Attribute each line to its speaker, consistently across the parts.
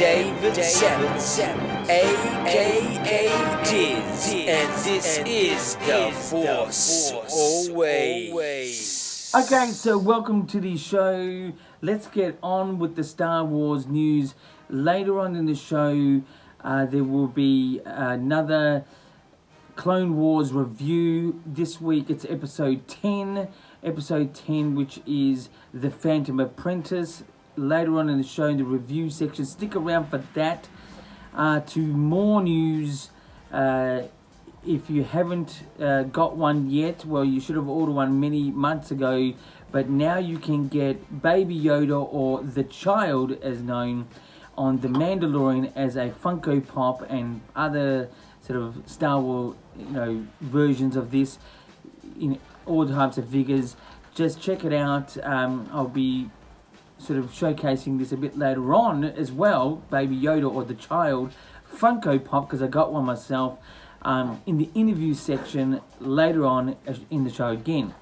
Speaker 1: David Savage, a.k.a. Diz, and this is The Force Always.
Speaker 2: Okay, so welcome to the show. Let's get on with the Star Wars news. Later on in the show, there will be another Clone Wars review. This week it's episode 10, which is The Phantom Apprentice. Later on in the show, in the review section, stick around for that. To more news. If you haven't got one yet, well, you should have ordered one many months ago, but now you can get Baby Yoda, or the child as known, on The Mandalorian as a Funko Pop and other sort of Star Wars, versions of this in all types of figures. Just check it out. I'll be sort of showcasing this a bit later on as well, Baby Yoda or the child Funko Pop, because I got one myself, in the interview section later on in the show again.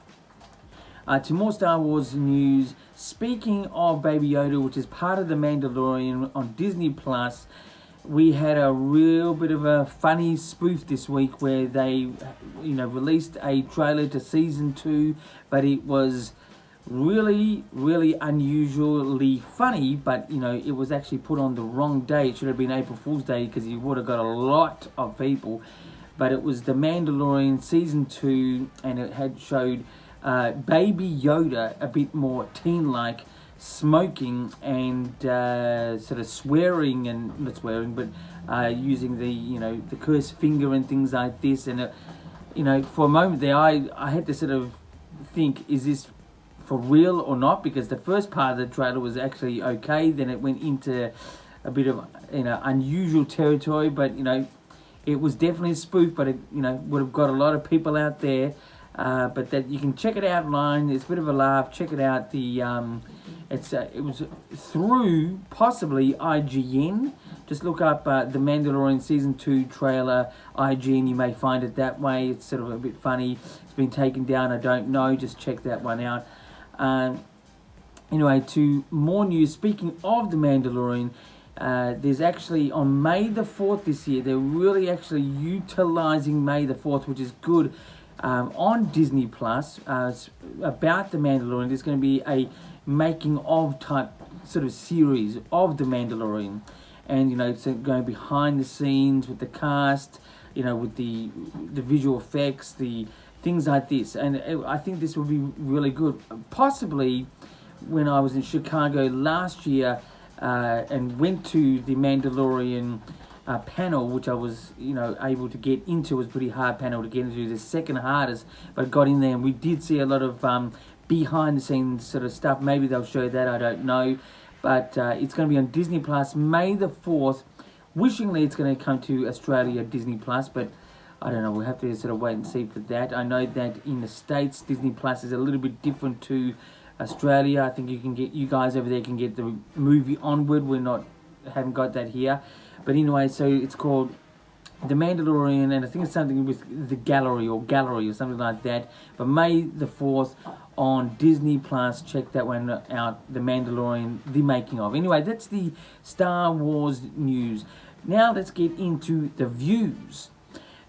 Speaker 2: To more Star Wars news, speaking of Baby Yoda, which is part of The Mandalorian on Disney Plus, we had a real bit of a funny spoof this week where they, released a trailer to season 2, but it was really unusually funny, but it was actually put on the wrong day. It should have been April Fool's Day, because you would have got a lot of people. But it was The Mandalorian season 2, and it had showed Baby Yoda a bit more teen-like, smoking and sort of swearing, and not swearing, but using the cursed finger and things like this. And for a moment there, I had to sort of think, is this for real or not? Because the first part of the trailer was actually okay, then it went into a bit of unusual territory, but it was definitely a spoof, but it would have got a lot of people out there. But that you can check it out online. It's a bit of a laugh. Check it out. The it was through possibly IGN. Just look up The Mandalorian season 2 trailer IGN. You may find it that way. It's sort of a bit funny. It's been taken down. I don't know. Just check that one out. Anyway, to more news. Speaking of The Mandalorian, there's actually on May the 4th this year, they're really actually utilizing May the 4th, which is good, on Disney Plus, about The Mandalorian. There's going to be a making of type sort of series of The Mandalorian, and it's going behind the scenes with the cast, with the visual effects, the things like this, and I think this will be really good. Possibly when I was in Chicago last year and went to the Mandalorian panel, which I was able to get into. It was a pretty hard panel to get into, the second hardest, but I got in there, and we did see a lot of behind the scenes sort of stuff. Maybe they'll show that, I don't know, but it's going to be on Disney Plus May the 4th. Wishingly it's going to come to Australia Disney Plus, but I don't know, we'll have to sort of wait and see for that. I know that in the States, Disney Plus is a little bit different to Australia. I think you guys over there can get the movie Onward. Haven't got that here. But anyway, so it's called The Mandalorian, and I think it's something with the gallery or something like that. But May the 4th on Disney Plus, check that one out, The Mandalorian, the making of. Anyway, that's the Star Wars news. Now let's get into the views.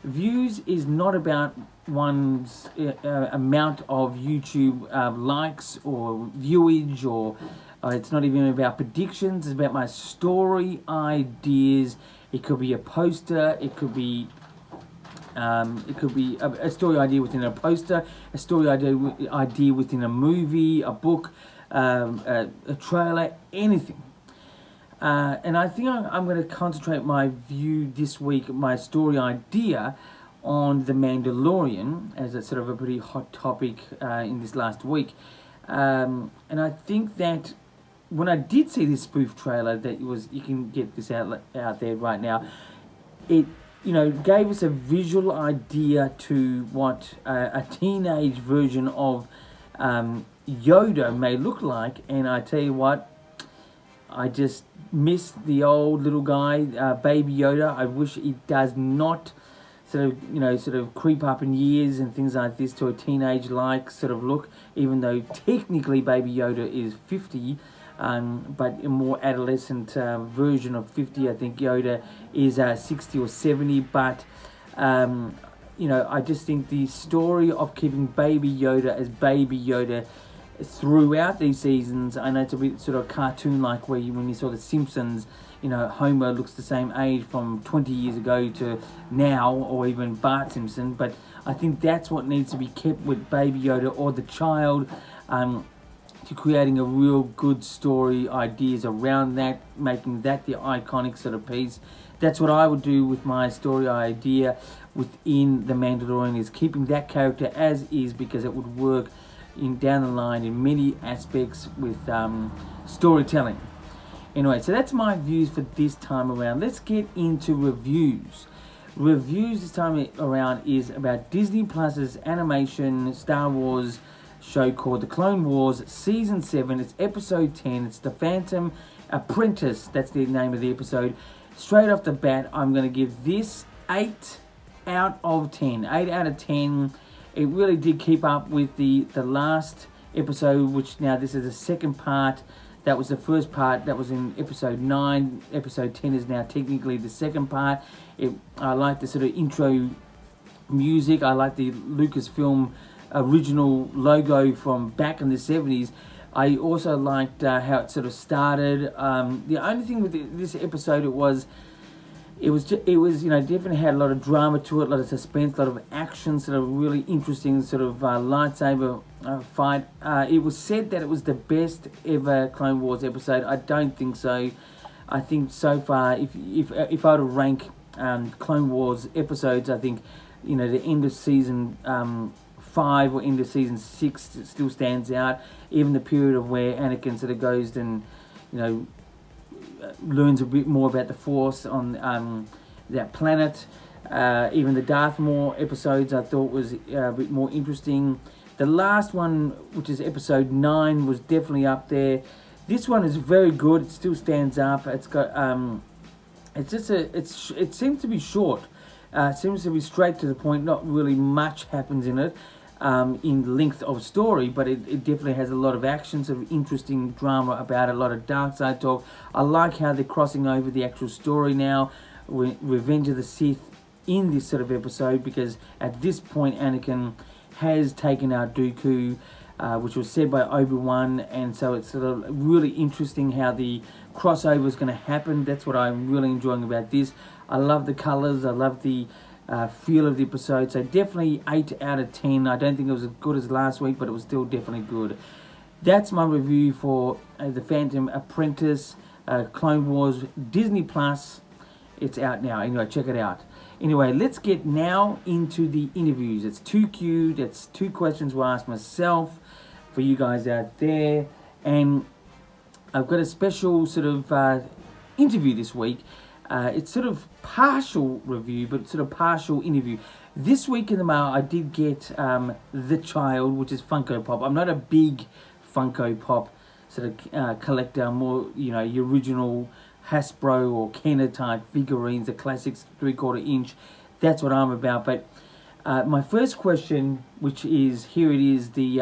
Speaker 2: Views is not about one's amount of YouTube likes or viewage, or it's not even about predictions. It's about my story ideas. It could be a poster. It could be a story idea within a poster, a story idea within a movie, a book, a trailer, anything. And I think I'm going to concentrate my view this week, my story idea, on The Mandalorian, as a sort of a pretty hot topic in this last week. And I think that when I did see this spoof trailer, you can get this out there right now, it gave us a visual idea to what a teenage version of Yoda may look like. And I tell you what, I just miss the old little guy, Baby Yoda. I wish he does not sort of creep up in years and things like this to a teenage-like sort of look, even though technically Baby Yoda is 50. but a more adolescent version of 50. I think Yoda is 60 or 70, but I just think the story of keeping Baby Yoda as Baby Yoda throughout these seasons. I know it's a bit sort of cartoon-like, where when you saw The Simpsons, Homer looks the same age from 20 years ago to now, or even Bart Simpson. But I think that's what needs to be kept with Baby Yoda or the child, to creating a real good story, ideas around that, making that the iconic sort of piece. That's what I would do with my story idea within The Mandalorian, is keeping that character as is, because it would work down the line in many aspects with storytelling. Anyway, so that's my views for this time around. Let's get into reviews. Reviews this time around is about Disney Plus's animation Star Wars show called The Clone Wars Season 7. It's episode 10. It's The Phantom Apprentice. That's the name of the episode. Straight off the bat, I'm going to give this 8 out of 10. 8 out of 10. It really did keep up with the last episode, which now this is the second part. That was the first part. That was in episode 9. Episode 10 is now technically the second part. I like the sort of intro music. I like the Lucasfilm original logo from back in the 70s. I also liked how it sort of started. The only thing with this episode, it was definitely had a lot of drama to it, a lot of suspense, a lot of action, sort of really interesting sort of lightsaber fight. It was said that it was the best ever Clone Wars episode. I don't think so. I think so far, if I were to rank Clone Wars episodes, I think the end of season 5 or end of season 6 still stands out. Even the period of where Anakin sort of goes and learns a bit more about the Force on that planet. Even the Darth Maul episodes I thought was a bit more interesting. The last one, which is episode 9, was definitely up there. This one is very good. It still stands up. It's got it seems to be short. It seems to be straight to the point. Not really much happens in it. In length of story, but it definitely has a lot of action, sort of interesting drama about it, a lot of dark side talk. I like how they're crossing over the actual story now, Revenge of the Sith, in this sort of episode, because at this point Anakin has taken out Dooku, which was said by Obi-Wan, and so it's sort of really interesting how the crossover is going to happen. That's what I'm really enjoying about this. I love the colours, I love the feel of the episode, so definitely 8 out of 10. I don't think it was as good as last week, but it was still definitely good. That's my review for The Phantom Apprentice, Clone Wars, Disney Plus. It's out now. Anyway, check it out. Anyway, let's get now into the interviews. It's 2Q. That's 2 questions we'll ask myself for you guys out there. And I've got a special sort of interview this week. It's sort of partial review, but sort of partial interview. This week in the mail, I did get The Child, which is Funko Pop. I'm not a big Funko Pop sort of collector, more, your original Hasbro or Kenner type figurines, the classics 3/4 inch. That's what I'm about. But my first question, which is, here it is, the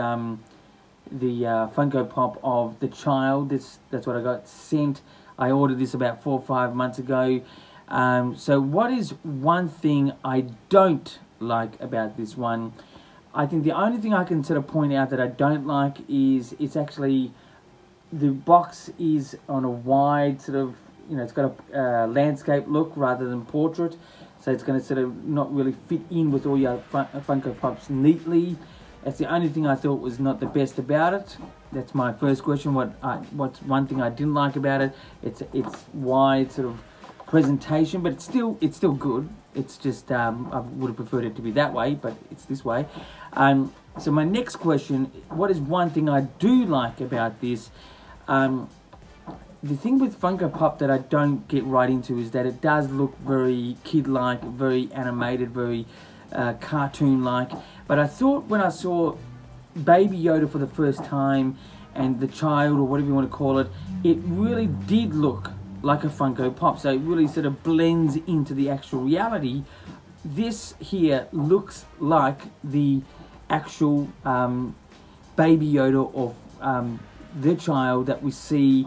Speaker 2: Funko Pop of The Child. That's what I got sent. I ordered this about 4 or 5 months ago. So what is one thing I don't like about this one? I think the only thing I can sort of point out that I don't like is it's actually, the box is on a wide sort of, it's got a landscape look rather than portrait. So it's going to sort of not really fit in with all your Funko Pops neatly. That's the only thing I thought was not the best about it. That's my first question. What's one thing I didn't like about it? It's wide sort of presentation, but it's still good. It's just I would have preferred it to be that way, but it's this way. So my next question: what is one thing I do like about this? The thing with Funko Pop that I don't get right into is that it does look very kid-like, very animated, very cartoon-like. But I thought when I saw Baby Yoda for the first time and The Child, or whatever you want to call it, it really did look like a Funko Pop. So it really sort of blends into the actual reality. This here looks like the actual Baby Yoda of the child that we see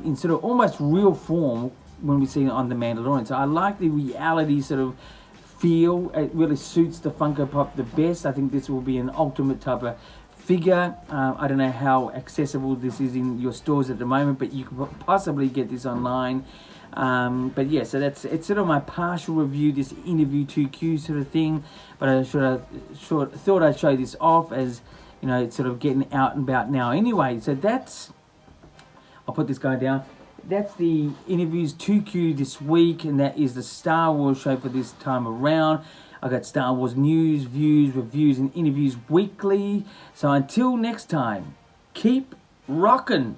Speaker 2: in sort of almost real form when we see it on the Mandalorian. So I like the reality sort of feel. It really suits the Funko Pop the best. I think this will be an ultimate type of figure. I don't know how accessible this is in your stores at the moment, but you could possibly get this online. But yeah, so it's sort of my partial review, this interview 2Q sort of thing. But I thought I'd show this off, as you know, it's sort of getting out and about now anyway. So that's, I'll put this guy down. That's the interviews 2Q this week, and that is the Star Wars show for this time around. I got Star Wars news, views, reviews, and interviews weekly. So until next time, keep rocking.